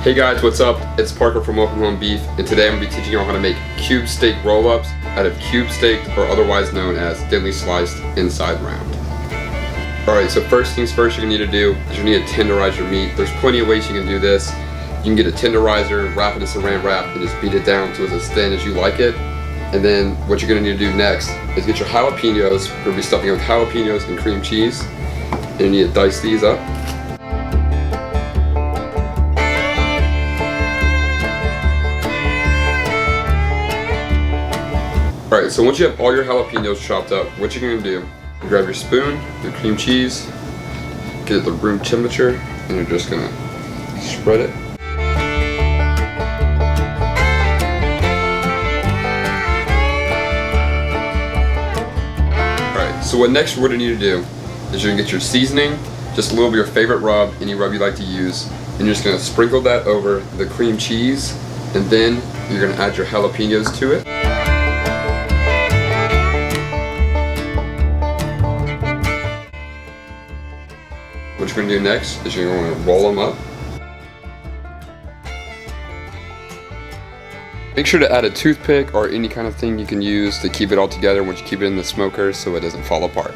Hey guys, what's up? It's Parker from Welcome Home Beef, and today I'm going to be teaching you how to make cube steak roll-ups out of cube steak, or otherwise known as thinly sliced inside round. Alright, so first things first you're going to need to do is you need to tenderize your meat. There's plenty of ways you can do this. You can get a tenderizer, wrap it in saran wrap, and just beat it down to as thin as you like it. And then what you're going to need to do next is get your jalapeños. We're going to be stuffing it with jalapeños and cream cheese. And you need to dice these up. Alright, so once you have all your jalapeños chopped up, what you're going to do, you grab your spoon, your cream cheese, get it to room temperature, and you're just going to spread it. Alright, so what next we're going to need to do is you're going to get your seasoning, just a little bit of your favorite rub, any rub you like to use, and you're just going to sprinkle that over the cream cheese, and then you're going to add your jalapeños to it. What you're going to do next is you're going to roll them up. Make sure to add a toothpick or any kind of thing you can use to keep it all together once you keep it in the smoker so it doesn't fall apart.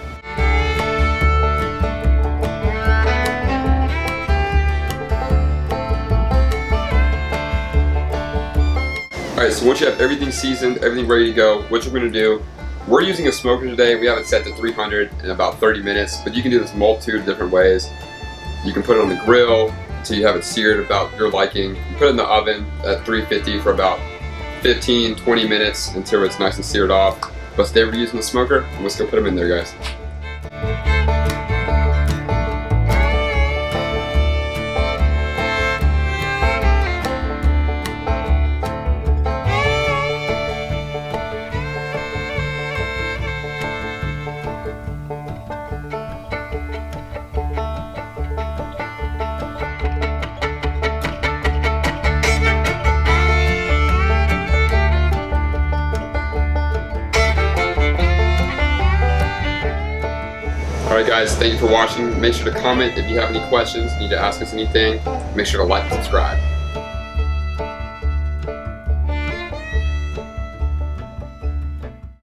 Alright, so once you have everything seasoned, everything ready to go, what you're going to do, we're using a smoker today. We have it set to 300 in about 30 minutes, but you can do this multitude of different ways. You can put it on the grill until you have it seared about your liking. You put it in the oven at 350 for about 15-20 minutes until it's nice and seared off. But today we're using the smoker, and let's go put them in there, guys. Alright guys, thank you for watching. Make sure to comment if you have any questions, need to ask us anything. Make sure to like and subscribe.